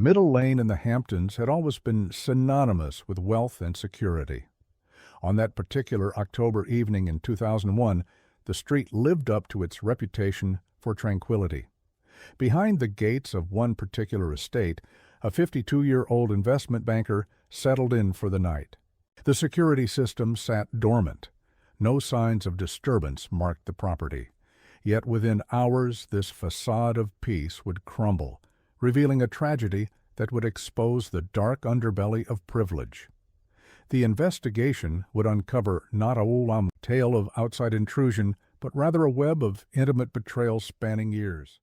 Middle Lane in the Hamptons had always been synonymous with wealth and security. On that particular October evening in 2001, the street lived up to its reputation for tranquility. Behind the gates of one particular estate, a 52-year-old investment banker settled in for the night. The security system sat dormant. No signs of disturbance marked the property. Yet within hours, this facade of peace would crumble, revealing a tragedy that would expose the dark underbelly of privilege. The investigation would uncover not a tale of outside intrusion, but rather a web of intimate betrayal spanning years.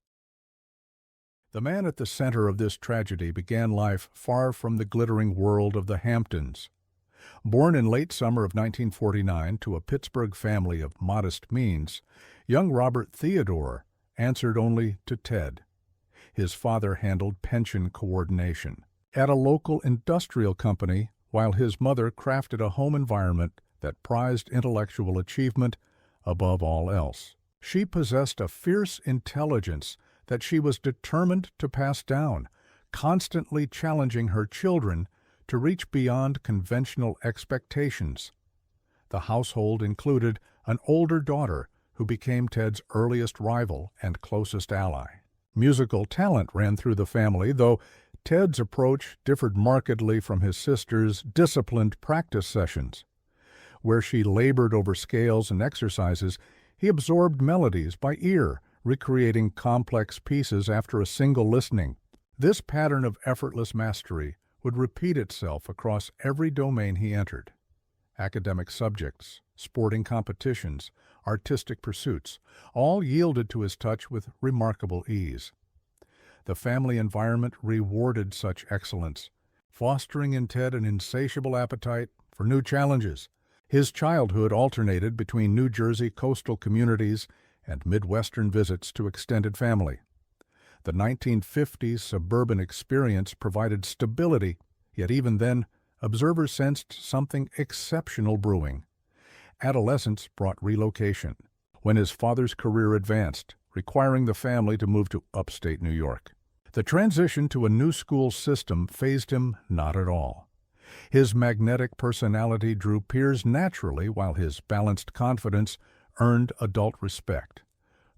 The man at the center of this tragedy began life far from the glittering world of the Hamptons. Born in late summer of 1949 to a Pittsburgh family of modest means, young Robert Theodore answered only to Ted. His father handled pension coordination at a local industrial company, while his mother crafted a home environment that prized intellectual achievement above all else. She possessed a fierce intelligence that she was determined to pass down, constantly challenging her children to reach beyond conventional expectations. The household included an older daughter who became Ted's earliest rival and closest ally. Musical talent ran through the family, though Ted's approach differed markedly from his sister's disciplined practice sessions. Where she labored over scales and exercises, he absorbed melodies by ear, recreating complex pieces after a single listening. This pattern of effortless mastery would repeat itself across every domain he entered. Academic subjects, sporting competitions, artistic pursuits, all yielded to his touch with remarkable ease. The family environment rewarded such excellence, fostering in Ted an insatiable appetite for new challenges. His childhood alternated between New Jersey coastal communities and Midwestern visits to extended family. The 1950s suburban experience provided stability, yet even then, observers sensed something exceptional brewing. Adolescence brought relocation, when his father's career advanced, requiring the family to move to upstate New York. The transition to a new school system fazed him not at all. His magnetic personality drew peers naturally, while his balanced confidence earned adult respect.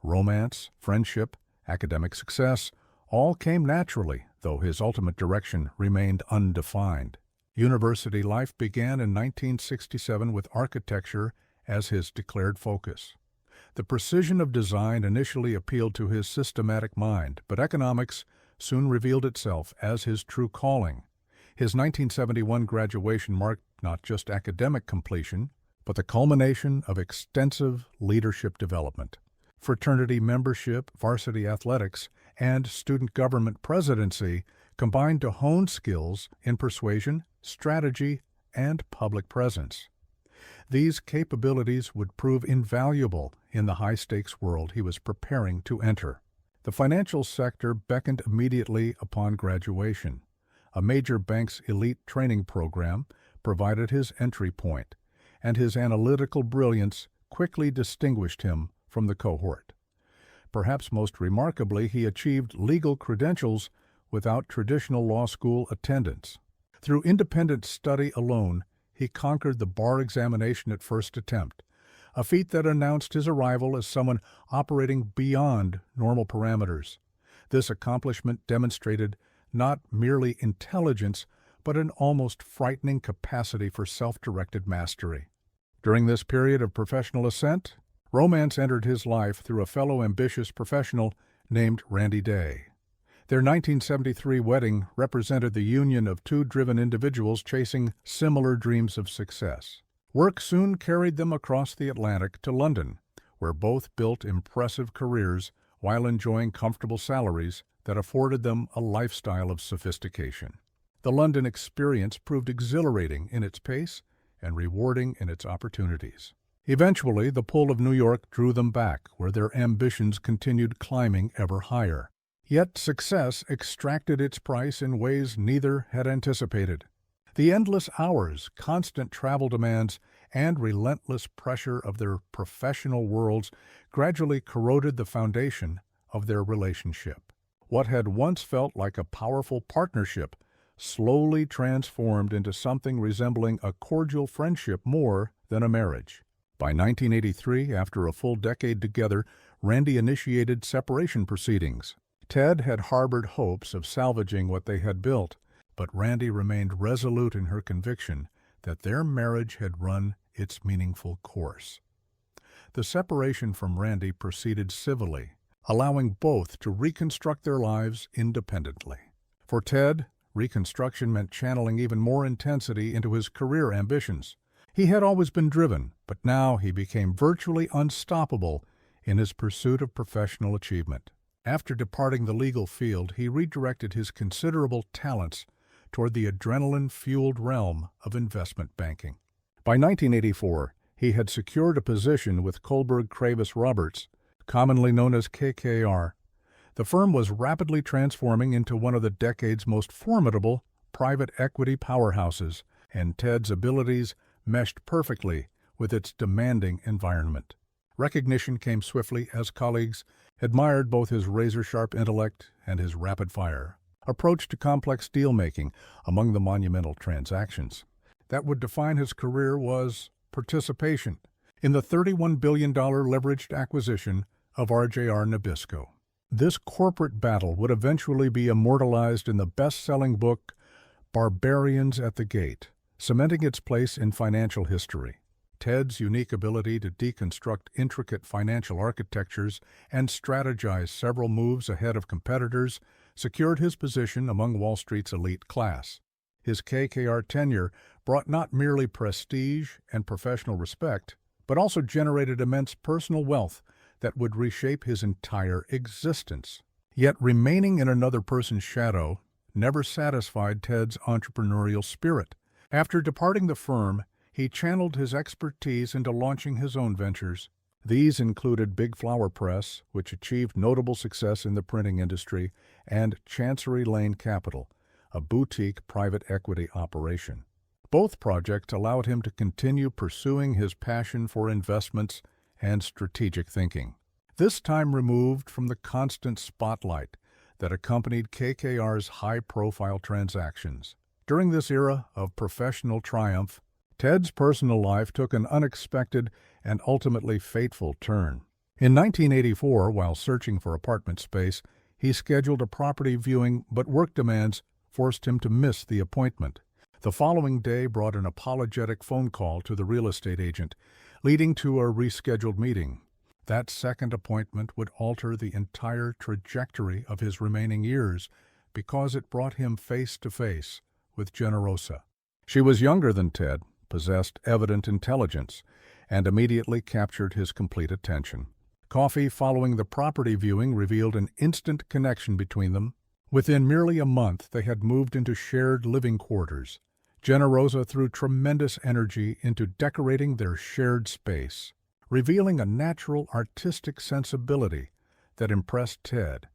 Romance, friendship, academic success, all came naturally, though his ultimate direction remained undefined. University life began in 1967 with architecture as his declared focus. The precision of design initially appealed to his systematic mind, but economics soon revealed itself as his true calling. His 1971 graduation marked not just academic completion, but the culmination of extensive leadership development. Fraternity membership, varsity athletics, and student government presidency combined to hone skills in persuasion, strategy, and public presence. These capabilities would prove invaluable in the high-stakes world he was preparing to enter. The financial sector beckoned immediately upon graduation. A major bank's elite training program provided his entry point, and his analytical brilliance quickly distinguished him from the cohort. Perhaps most remarkably, he achieved legal credentials without traditional law school attendance. Through independent study alone, he conquered the bar examination at first attempt, a feat that announced his arrival as someone operating beyond normal parameters. This accomplishment demonstrated not merely intelligence, but an almost frightening capacity for self-directed mastery. During this period of professional ascent, romance entered his life through a fellow ambitious professional named Randy Day. Their 1973 wedding represented the union of two driven individuals chasing similar dreams of success. Work soon carried them across the Atlantic to London, where both built impressive careers while enjoying comfortable salaries that afforded them a lifestyle of sophistication. The London experience proved exhilarating in its pace and rewarding in its opportunities. Eventually, the pull of New York drew them back, where their ambitions continued climbing ever higher. Yet success extracted its price in ways neither had anticipated. The endless hours, constant travel demands, and relentless pressure of their professional worlds gradually corroded the foundation of their relationship. What had once felt like a powerful partnership slowly transformed into something resembling a cordial friendship more than a marriage. By 1983, after a full decade together, Randy initiated separation proceedings. Ted had harbored hopes of salvaging what they had built, but Randy remained resolute in her conviction that their marriage had run its meaningful course. The separation from Randy proceeded civilly, allowing both to reconstruct their lives independently. For Ted, reconstruction meant channeling even more intensity into his career ambitions. He had always been driven, but now he became virtually unstoppable in his pursuit of professional achievement. After departing the legal field, he redirected his considerable talents toward the adrenaline-fueled realm of investment banking. By 1984, he had secured a position with Kohlberg Kravis Roberts, commonly known as KKR. The firm was rapidly transforming into one of the decade's most formidable private equity powerhouses, and Ted's abilities meshed perfectly with its demanding environment. Recognition came swiftly as colleagues admired both his razor-sharp intellect and his rapid-fire approach to complex deal-making among the monumental transactions. That would define his career was participation in the $31 billion leveraged acquisition of RJR Nabisco. This corporate battle would eventually be immortalized in the best-selling book Barbarians at the Gate, cementing its place in financial history. Ted's unique ability to deconstruct intricate financial architectures and strategize several moves ahead of competitors secured his position among Wall Street's elite class. His KKR tenure brought not merely prestige and professional respect, but also generated immense personal wealth that would reshape his entire existence. Yet remaining in another person's shadow never satisfied Ted's entrepreneurial spirit. After departing the firm, he channeled his expertise into launching his own ventures. These included Big Flower Press, which achieved notable success in the printing industry, and Chancery Lane Capital, a boutique private equity operation. Both projects allowed him to continue pursuing his passion for investments and strategic thinking, this time removed from the constant spotlight that accompanied KKR's high-profile transactions. During this era of professional triumph, Ted's personal life took an unexpected and ultimately fateful turn. In 1984, while searching for apartment space, he scheduled a property viewing, but work demands forced him to miss the appointment. The following day brought an apologetic phone call to the real estate agent, leading to a rescheduled meeting. That second appointment would alter the entire trajectory of his remaining years because it brought him face to face with Generosa. She was younger than Ted, possessed evident intelligence, and immediately captured his complete attention. Coffee following the property viewing revealed an instant connection between them. Within merely a month, they had moved into shared living quarters. Generosa threw tremendous energy into decorating their shared space, revealing a natural artistic sensibility that impressed Ted.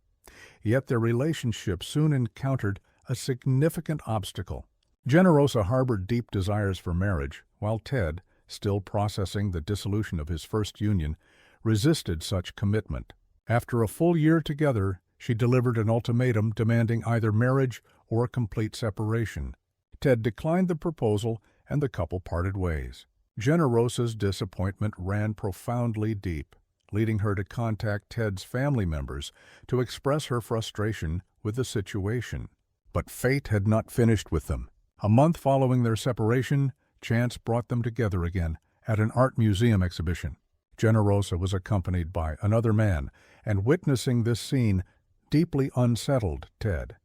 Yet their relationship soon encountered a significant obstacle. Generosa harbored deep desires for marriage, while Ted, still processing the dissolution of his first union, resisted such commitment. After a full year together, she delivered an ultimatum demanding either marriage or complete separation. Ted declined the proposal, and the couple parted ways. Generosa's disappointment ran profoundly deep, leading her to contact Ted's family members to express her frustration with the situation. But fate had not finished with them. A month following their separation, chance brought them together again at an art museum exhibition. Generosa was accompanied by another man, and witnessing this scene deeply unsettled Ted.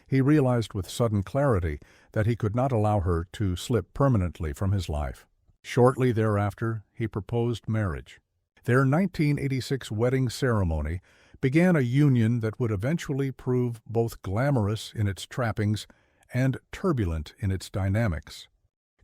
He realized with sudden clarity that he could not allow her to slip permanently from his life. Shortly thereafter, he proposed marriage. Their 1986 wedding ceremony began a union that would eventually prove both glamorous in its trappings and turbulent in its dynamics.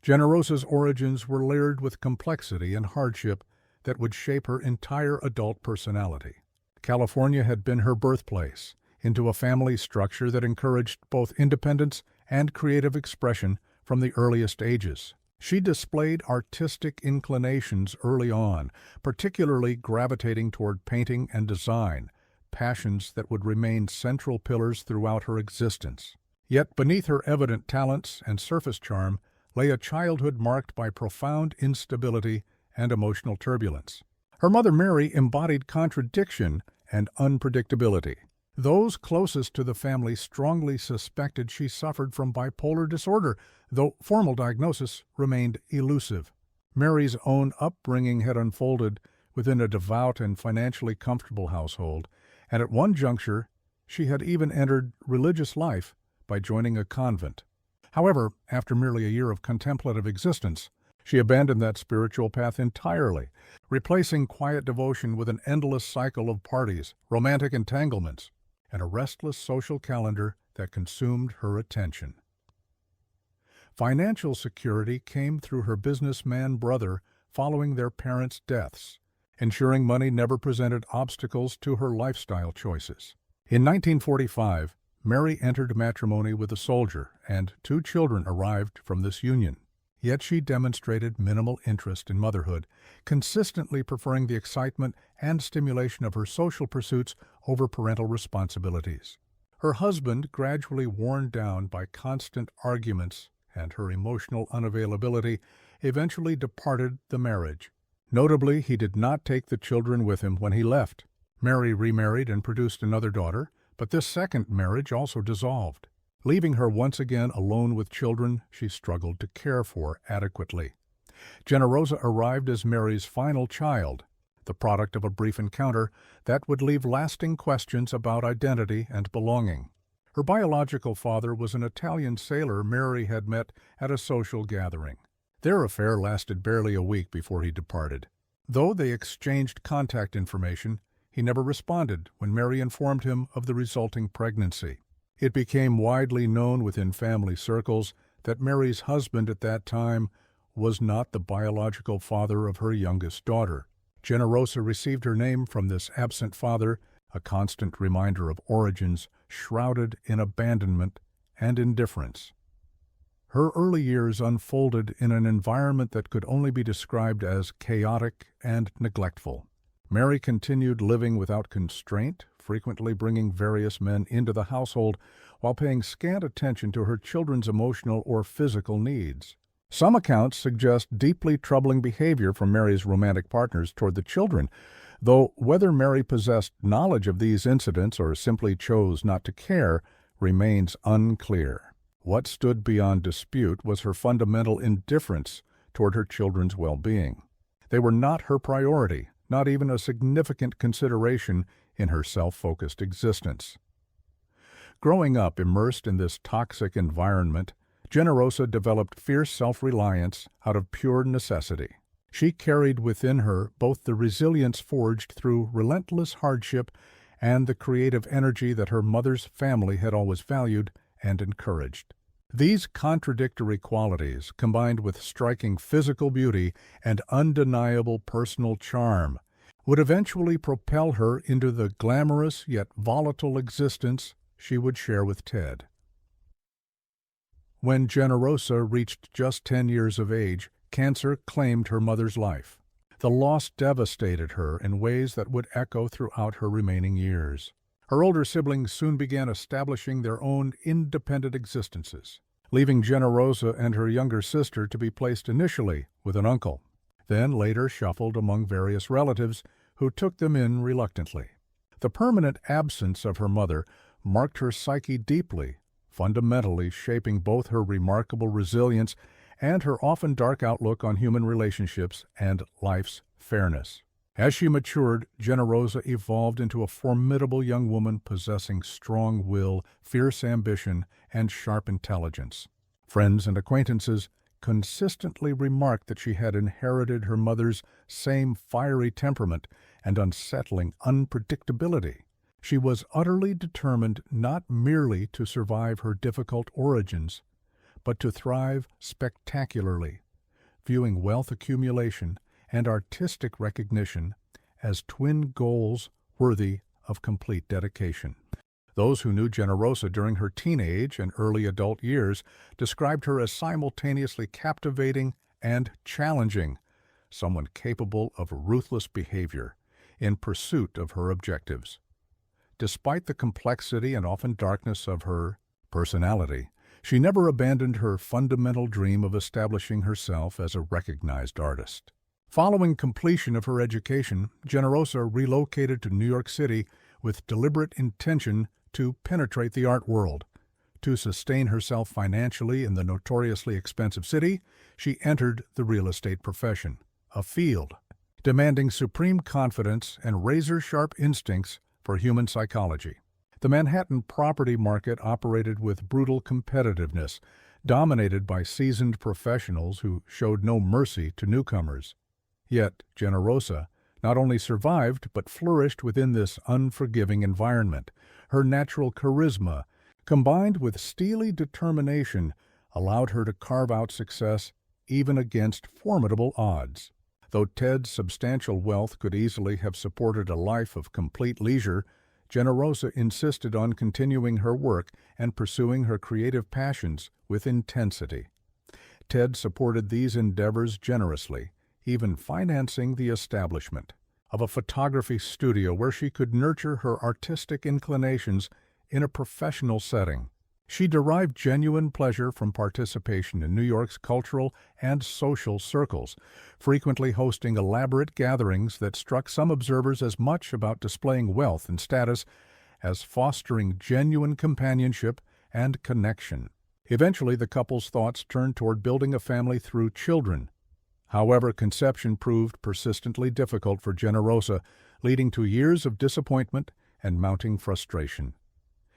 Generosa's origins were layered with complexity and hardship that would shape her entire adult personality. California had been her birthplace, into a family structure that encouraged both independence and creative expression from the earliest ages. She displayed artistic inclinations early on, particularly gravitating toward painting and design, passions that would remain central pillars throughout her existence. Yet beneath her evident talents and surface charm lay a childhood marked by profound instability and emotional turbulence. Her mother Mary embodied contradiction and unpredictability. Those closest to the family strongly suspected she suffered from bipolar disorder, though formal diagnosis remained elusive. Mary's own upbringing had unfolded within a devout and financially comfortable household, and at one juncture she had even entered religious life by joining a convent. However, after merely a year of contemplative existence, she abandoned that spiritual path entirely, replacing quiet devotion with an endless cycle of parties, romantic entanglements, and a restless social calendar that consumed her attention. Financial security came through her businessman brother following their parents' deaths, ensuring money never presented obstacles to her lifestyle choices. In 1945, Mary entered matrimony with a soldier, and 2 children arrived from this union. Yet she demonstrated minimal interest in motherhood, consistently preferring the excitement and stimulation of her social pursuits over parental responsibilities. Her husband, gradually worn down by constant arguments and her emotional unavailability, eventually departed the marriage. Notably, he did not take the children with him when he left. Mary remarried and produced another daughter, but this second marriage also dissolved. Leaving her once again alone with children she struggled to care for adequately. Generosa arrived as Mary's final child, the product of a brief encounter that would leave lasting questions about identity and belonging. Her biological father was an Italian sailor Mary had met at a social gathering. Their affair lasted barely a week before he departed. Though they exchanged contact information, he never responded when Mary informed him of the resulting pregnancy. It became widely known within family circles that Mary's husband at that time was not the biological father of her youngest daughter. Generosa received her name from this absent father, a constant reminder of origins shrouded in abandonment and indifference. Her early years unfolded in an environment that could only be described as chaotic and neglectful. Mary continued living without constraint, frequently bringing various men into the household while paying scant attention to her children's emotional or physical needs. Some accounts suggest deeply troubling behavior from Mary's romantic partners toward the children, though whether Mary possessed knowledge of these incidents or simply chose not to care remains unclear. What stood beyond dispute was her fundamental indifference toward her children's well-being. They were not her priority, not even a significant consideration in her self-focused existence. Growing up immersed in this toxic environment, Generosa developed fierce self-reliance out of pure necessity. She carried within her both the resilience forged through relentless hardship and the creative energy that her mother's family had always valued and encouraged. These contradictory qualities, combined with striking physical beauty and undeniable personal charm, would eventually propel her into the glamorous yet volatile existence she would share with Ted. When Generosa reached just 10 years of age, cancer claimed her mother's life. The loss devastated her in ways that would echo throughout her remaining years. Her older siblings soon began establishing their own independent existences, leaving Generosa and her younger sister to be placed initially with an uncle, then later shuffled among various relatives who took them in reluctantly. The permanent absence of her mother marked her psyche deeply, fundamentally shaping both her remarkable resilience and her often dark outlook on human relationships and life's fairness. As she matured, Generosa evolved into a formidable young woman possessing strong will, fierce ambition, and sharp intelligence. Friends and acquaintances consistently remarked that she had inherited her mother's same fiery temperament and unsettling unpredictability. She was utterly determined not merely to survive her difficult origins, but to thrive spectacularly, viewing wealth accumulation and artistic recognition as twin goals worthy of complete dedication. Those who knew Generosa during her teenage and early adult years described her as simultaneously captivating and challenging, someone capable of ruthless behavior in pursuit of her objectives. Despite the complexity and often darkness of her personality, she never abandoned her fundamental dream of establishing herself as a recognized artist. Following completion of her education, Generosa relocated to New York City with deliberate intention to penetrate the art world. To sustain herself financially in the notoriously expensive city, she entered the real estate profession, a field demanding supreme confidence and razor-sharp instincts for human psychology. The Manhattan property market operated with brutal competitiveness, dominated by seasoned professionals who showed no mercy to newcomers. Yet Generosa not only survived but flourished within this unforgiving environment. Her natural charisma, combined with steely determination, allowed her to carve out success even against formidable odds. Though Ted's substantial wealth could easily have supported a life of complete leisure, Generosa insisted on continuing her work and pursuing her creative passions with intensity. Ted supported these endeavors generously, even financing the establishment of a photography studio where she could nurture her artistic inclinations in a professional setting. She derived genuine pleasure from participation in New York's cultural and social circles, frequently hosting elaborate gatherings that struck some observers as much about displaying wealth and status as fostering genuine companionship and connection. Eventually, the couple's thoughts turned toward building a family through children. However, conception proved persistently difficult for Generosa, leading to years of disappointment and mounting frustration.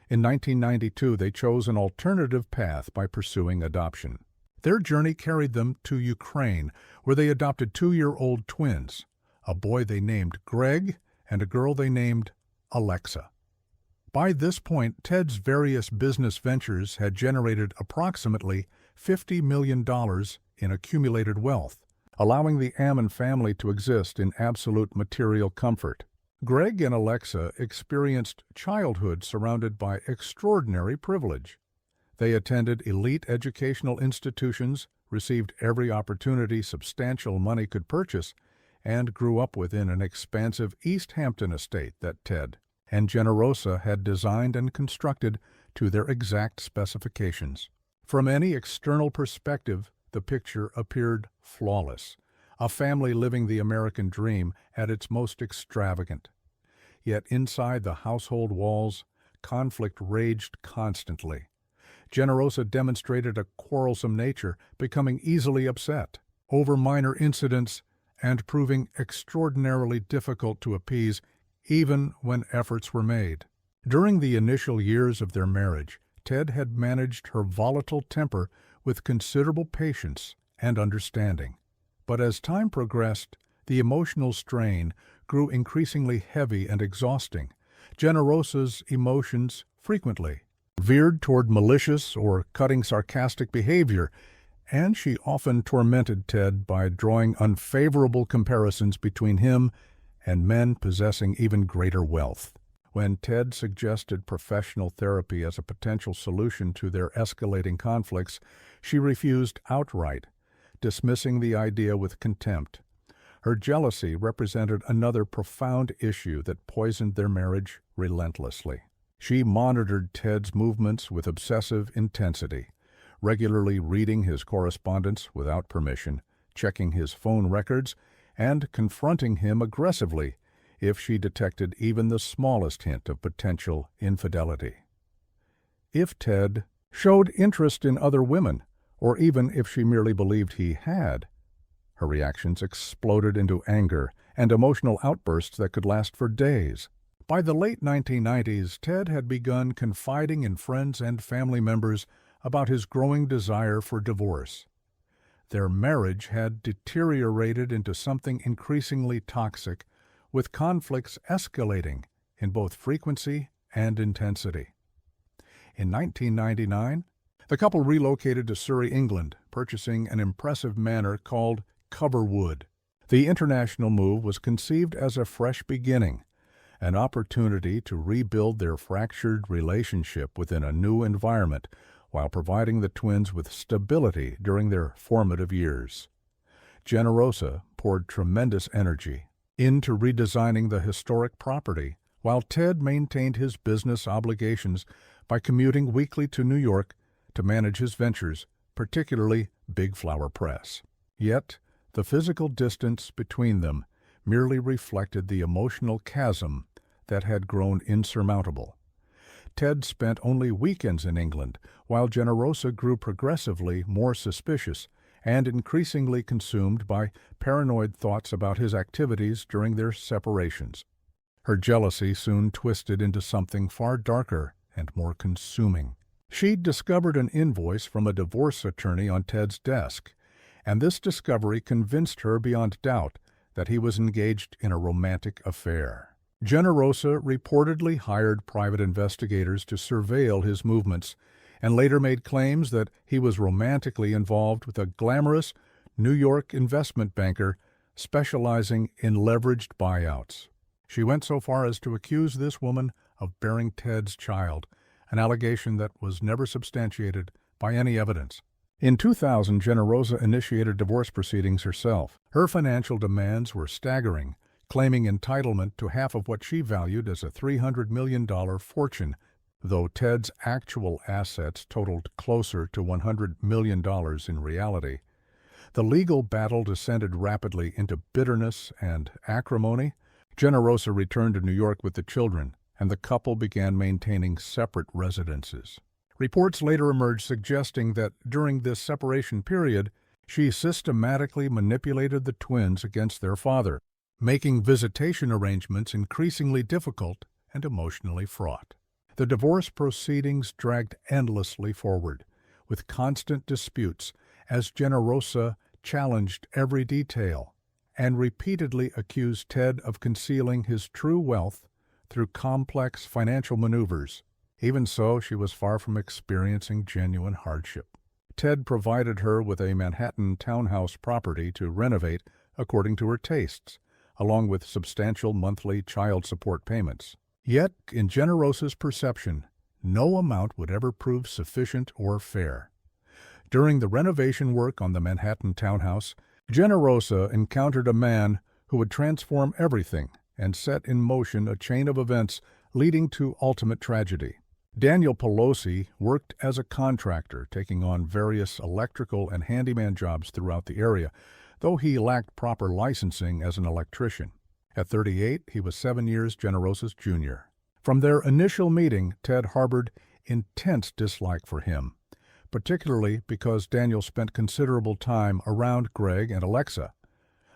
In 1992, they chose an alternative path by pursuing adoption. Their journey carried them to Ukraine, where they adopted 2-year-old twins, a boy they named Greg and a girl they named Alexa. By this point, Ted's various business ventures had generated approximately $50 million in accumulated wealth, allowing the Ammon family to exist in absolute material comfort. Greg and Alexa experienced childhood surrounded by extraordinary privilege. They attended elite educational institutions, received every opportunity substantial money could purchase, and grew up within an expansive East Hampton estate that Ted and Generosa had designed and constructed to their exact specifications. From any external perspective, the picture appeared flawless, a family living the American dream at its most extravagant. Yet inside the household walls, conflict raged constantly. Generosa demonstrated a quarrelsome nature, becoming easily upset over minor incidents and proving extraordinarily difficult to appease even when efforts were made. During the initial years of their marriage, Ted had managed her volatile temper with considerable patience and understanding. But as time progressed, the emotional strain grew increasingly heavy and exhausting. Generosa's emotions frequently veered toward malicious or cutting sarcastic behavior, and she often tormented Ted by drawing unfavorable comparisons between him and men possessing even greater wealth. When Ted suggested professional therapy as a potential solution to their escalating conflicts, she refused outright, dismissing the idea with contempt. Her jealousy represented another profound issue that poisoned their marriage relentlessly. She monitored Ted's movements with obsessive intensity, regularly reading his correspondence without permission, checking his phone records, and confronting him aggressively if she detected even the smallest hint of potential infidelity. If Ted showed interest in other women, or even if she merely believed he had, her reactions exploded into anger and emotional outbursts that could last for days. By the late 1990s, Ted had begun confiding in friends and family members about his growing desire for divorce. Their marriage had deteriorated into something increasingly toxic, with conflicts escalating in both frequency and intensity. In 1999, the couple relocated to Surrey, England, purchasing an impressive manor called Coverwood. The international move was conceived as a fresh beginning, an opportunity to rebuild their fractured relationship within a new environment while providing the twins with stability during their formative years. Generosa poured tremendous energy into redesigning the historic property, while Ted maintained his business obligations by commuting weekly to New York to manage his ventures, particularly Big Flower Press. Yet, the physical distance between them merely reflected the emotional chasm that had grown insurmountable. Ted spent only weekends in England, while Generosa grew progressively more suspicious and increasingly consumed by paranoid thoughts about his activities during their separations. Her jealousy soon twisted into something far darker and more consuming. She'd discovered an invoice from a divorce attorney on Ted's desk, and this discovery convinced her beyond doubt that he was engaged in a romantic affair. Generosa reportedly hired private investigators to surveil his movements, and later made claims that he was romantically involved with a glamorous New York investment banker specializing in leveraged buyouts. She went so far as to accuse this woman of bearing Ted's child, an allegation that was never substantiated by any evidence. In 2000, Generosa initiated divorce proceedings herself. Her financial demands were staggering, claiming entitlement to half of what she valued as a $300 million fortune, though Ted's actual assets totaled closer to $100 million in reality. The legal battle descended rapidly into bitterness and acrimony. Generosa returned to New York with the children, and the couple began maintaining separate residences. Reports later emerged suggesting that during this separation period, she systematically manipulated the twins against their father, making visitation arrangements increasingly difficult and emotionally fraught. The divorce proceedings dragged endlessly forward, with constant disputes as Generosa challenged every detail and repeatedly accused Ted of concealing his true wealth through complex financial maneuvers. Even so, she was far from experiencing genuine hardship. Ted provided her with a Manhattan townhouse property to renovate according to her tastes, along with substantial monthly child support payments. Yet, in Generosa's perception, no amount would ever prove sufficient or fair. During the renovation work on the Manhattan townhouse, Generosa encountered a man who would transform everything and set in motion a chain of events leading to ultimate tragedy. Daniel Pelosi worked as a contractor, taking on various electrical and handyman jobs throughout the area, though he lacked proper licensing as an electrician. At 38, he was 7 years Generosa's junior. From their initial meeting, Ted harbored intense dislike for him, particularly because Daniel spent considerable time around Greg and Alexa.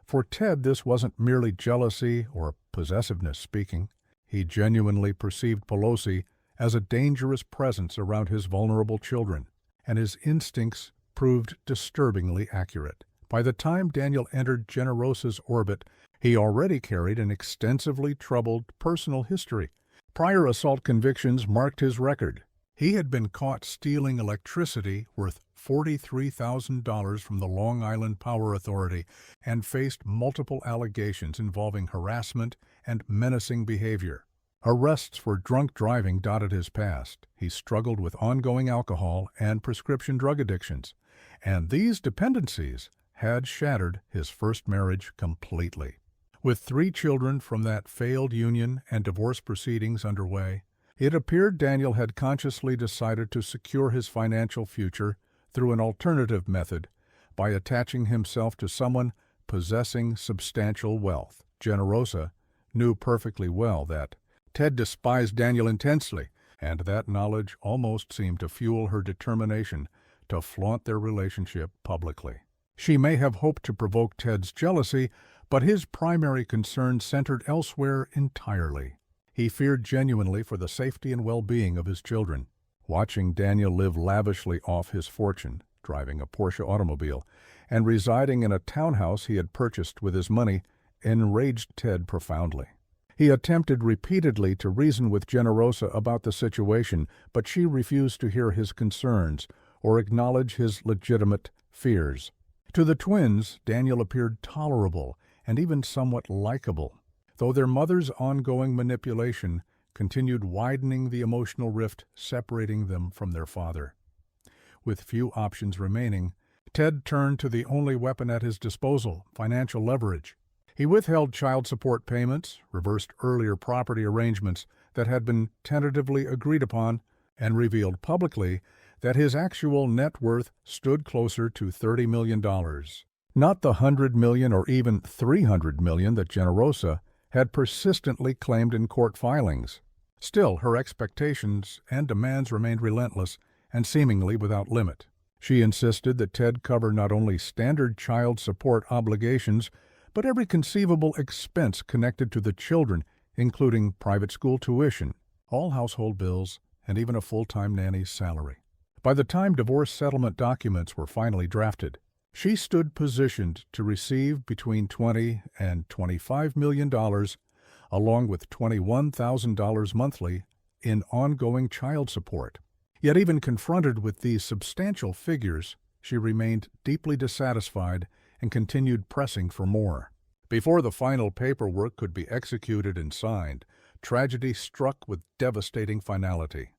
For Ted, this wasn't merely jealousy or possessiveness speaking. He genuinely perceived Pelosi as a dangerous presence around his vulnerable children, and his instincts proved disturbingly accurate. By the time Daniel entered Generosa's orbit, he already carried an extensively troubled personal history. Prior assault convictions marked his record. He had been caught stealing electricity worth $43,000 from the Long Island Power Authority and faced multiple allegations involving harassment and menacing behavior. Arrests for drunk driving dotted his past. He struggled with ongoing alcohol and prescription drug addictions, and these dependencies had shattered his first marriage completely. With 3 children from that failed union and divorce proceedings underway, it appeared Daniel had consciously decided to secure his financial future through an alternative method by attaching himself to someone possessing substantial wealth. Generosa knew perfectly well that Ted despised Daniel intensely, and that knowledge almost seemed to fuel her determination to flaunt their relationship publicly. She may have hoped to provoke Ted's jealousy, but his primary concern centered elsewhere entirely. He feared genuinely for the safety and well-being of his children. Watching Daniel live lavishly off his fortune, driving a Porsche automobile, and residing in a townhouse he had purchased with his money, enraged Ted profoundly. He attempted repeatedly to reason with Generosa about the situation, but she refused to hear his concerns or acknowledge his legitimate fears. To the twins, Daniel appeared tolerable and even somewhat likable, though their mother's ongoing manipulation continued widening the emotional rift separating them from their father. With few options remaining, Ted turned to the only weapon at his disposal, financial leverage. He withheld child support payments, reversed earlier property arrangements that had been tentatively agreed upon, and revealed publicly that his actual net worth stood closer to $30 million. Not the $100 million or even $300 million that Generosa had persistently claimed in court filings. Still, her expectations and demands remained relentless and seemingly without limit. She insisted that Ted cover not only standard child support obligations, but every conceivable expense connected to the children, including private school tuition, all household bills, and even a full-time nanny's salary. By the time divorce settlement documents were finally drafted, she stood positioned to receive between $20 and $25 million, along with $21,000 monthly in ongoing child support. Yet even confronted with these substantial figures, she remained deeply dissatisfied and continued pressing for more. Before the final paperwork could be executed and signed, tragedy struck with devastating finality.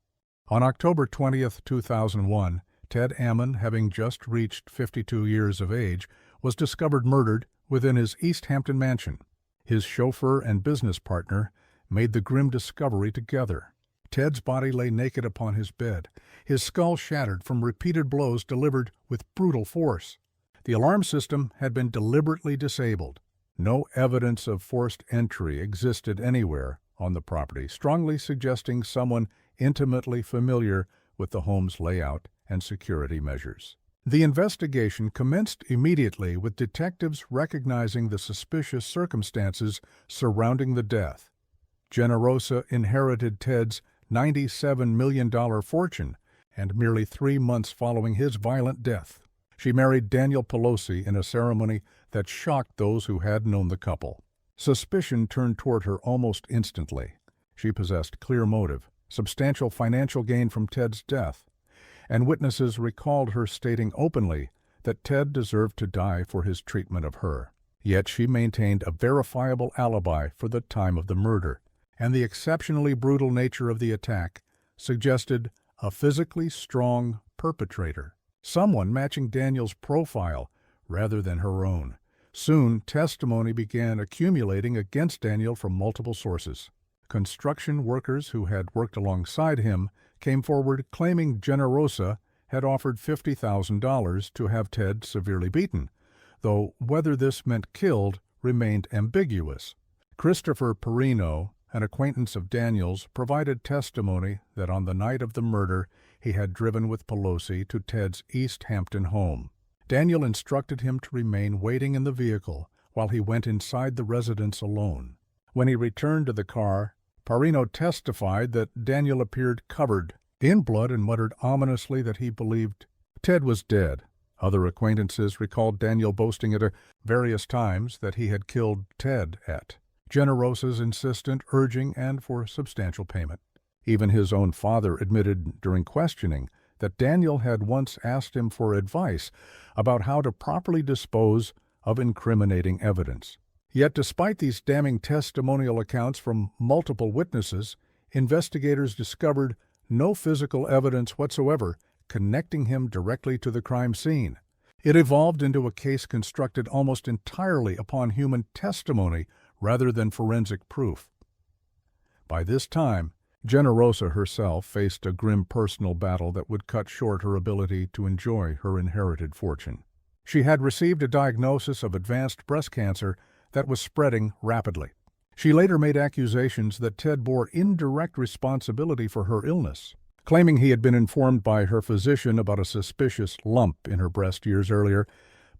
On October 20, 2001, Ted Ammon, having just reached 52 years of age, was discovered murdered within his East Hampton mansion. His chauffeur and business partner made the grim discovery together. Ted's body lay naked upon his bed, his skull shattered from repeated blows delivered with brutal force. The alarm system had been deliberately disabled. No evidence of forced entry existed anywhere on the property, strongly suggesting someone intimately familiar with the home's layout and security measures. The investigation commenced immediately with detectives recognizing the suspicious circumstances surrounding the death. Generosa inherited Ted's $97 million fortune, and merely 3 months following his violent death, she married Daniel Pelosi in a ceremony that shocked those who had known the couple. Suspicion turned toward her almost instantly. She possessed clear motive, substantial financial gain from Ted's death, and witnesses recalled her stating openly that Ted deserved to die for his treatment of her. Yet she maintained a verifiable alibi for the time of the murder, and the exceptionally brutal nature of the attack suggested a physically strong perpetrator, someone matching Daniel's profile rather than her own. Soon, testimony began accumulating against Daniel from multiple sources. Construction workers who had worked alongside him came forward claiming Generosa had offered $50,000 to have Ted severely beaten, though whether this meant killed remained ambiguous. Christopher Perino, an acquaintance of Daniel's, provided testimony that on the night of the murder he had driven with Pelosi to Ted's East Hampton home. Daniel instructed him to remain waiting in the vehicle while he went inside the residence alone. When he returned to the car, Perino testified that Daniel appeared covered in blood and muttered ominously that he believed Ted was dead. Other acquaintances recalled Daniel boasting at various times that he had killed Ted at Generosa's insistent urging and for substantial payment. Even his own father admitted during questioning that Daniel had once asked him for advice about how to properly dispose of incriminating evidence. Yet despite these damning testimonial accounts from multiple witnesses, investigators discovered no physical evidence whatsoever connecting him directly to the crime scene. It evolved into a case constructed almost entirely upon human testimony rather than forensic proof. By this time, Generosa herself faced a grim personal battle that would cut short her ability to enjoy her inherited fortune. She had received a diagnosis of advanced breast cancer that was spreading rapidly. She later made accusations that Ted bore indirect responsibility for her illness, claiming he had been informed by her physician about a suspicious lump in her breast years earlier,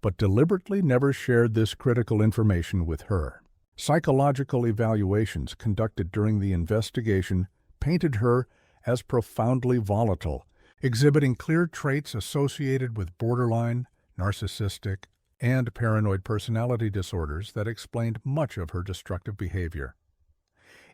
but deliberately never shared this critical information with her. Psychological evaluations conducted during the investigation painted her as profoundly volatile, exhibiting clear traits associated with borderline, narcissistic, and paranoid personality disorders that explained much of her destructive behavior.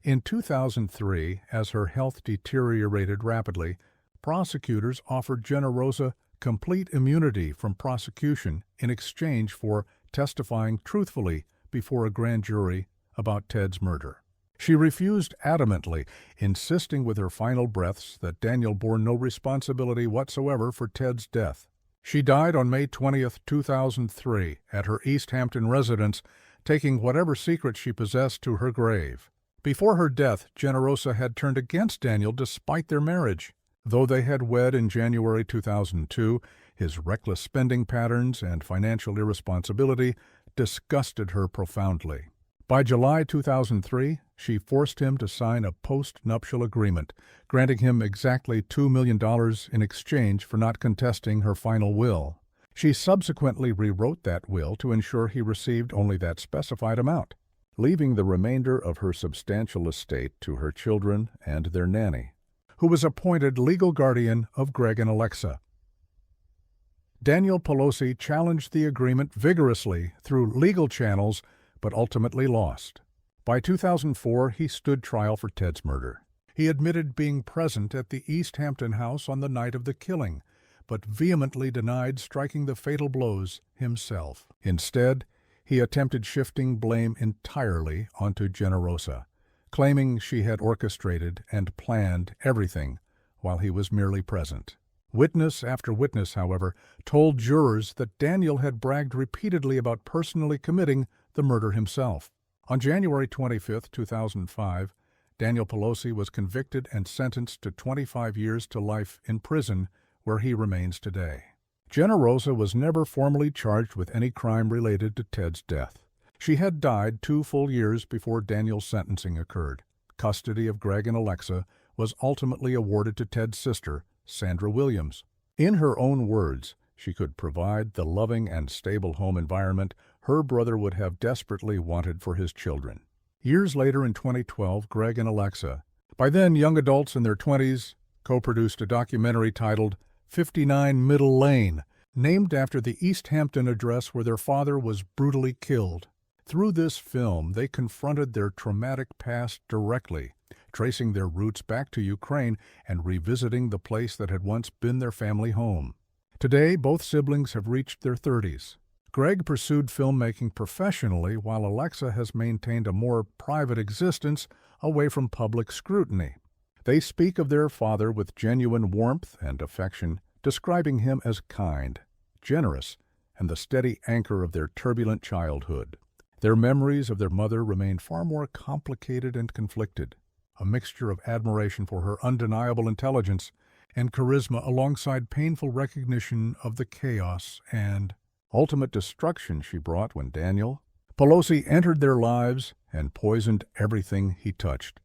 In 2003, as her health deteriorated rapidly, prosecutors offered Generosa complete immunity from prosecution in exchange for testifying truthfully before a grand jury about Ted's murder. She refused adamantly, insisting with her final breaths that Daniel bore no responsibility whatsoever for Ted's death. She died on May 20, 2003, at her East Hampton residence, taking whatever secret she possessed to her grave. Before her death, Generosa had turned against Daniel despite their marriage. Though they had wed in January 2002, his reckless spending patterns and financial irresponsibility disgusted her profoundly. By July 2003, she forced him to sign a post-nuptial agreement, granting him exactly $2 million in exchange for not contesting her final will. She subsequently rewrote that will to ensure he received only that specified amount, leaving the remainder of her substantial estate to her children and their nanny, who was appointed legal guardian of Greg and Alexa. Daniel Pelosi challenged the agreement vigorously through legal channels, but ultimately lost. By 2004, he stood trial for Ted's murder. He admitted being present at the East Hampton house on the night of the killing, but vehemently denied striking the fatal blows himself. Instead, he attempted shifting blame entirely onto Generosa, claiming she had orchestrated and planned everything while he was merely present. Witness after witness, however, told jurors that Daniel had bragged repeatedly about personally committing the murder himself. On January 25, 2005, Daniel Pelosi was convicted and sentenced to 25 years to life in prison, where he remains today. Generosa was never formally charged with any crime related to Ted's death. She had died 2 full years before Daniel's sentencing occurred. Custody of Greg and Alexa was ultimately awarded to Ted's sister, Sandra Williams. In her own words, she could provide the loving and stable home environment her brother would have desperately wanted for his children. Years later in 2012, Greg and Alexa, by then young adults in their 20s, co-produced a documentary titled 59 Middle Lane, named after the East Hampton address where their father was brutally killed. Through this film, they confronted their traumatic past directly, tracing their roots back to Ukraine and revisiting the place that had once been their family home. Today, both siblings have reached their 30s. Greg pursued filmmaking professionally, while Alexa has maintained a more private existence away from public scrutiny. They speak of their father with genuine warmth and affection, describing him as kind, generous, and the steady anchor of their turbulent childhood. Their memories of their mother remain far more complicated and conflicted, a mixture of admiration for her undeniable intelligence and charisma alongside painful recognition of the chaos and ultimate destruction she brought when Daniel Pelosi entered their lives and poisoned everything he touched.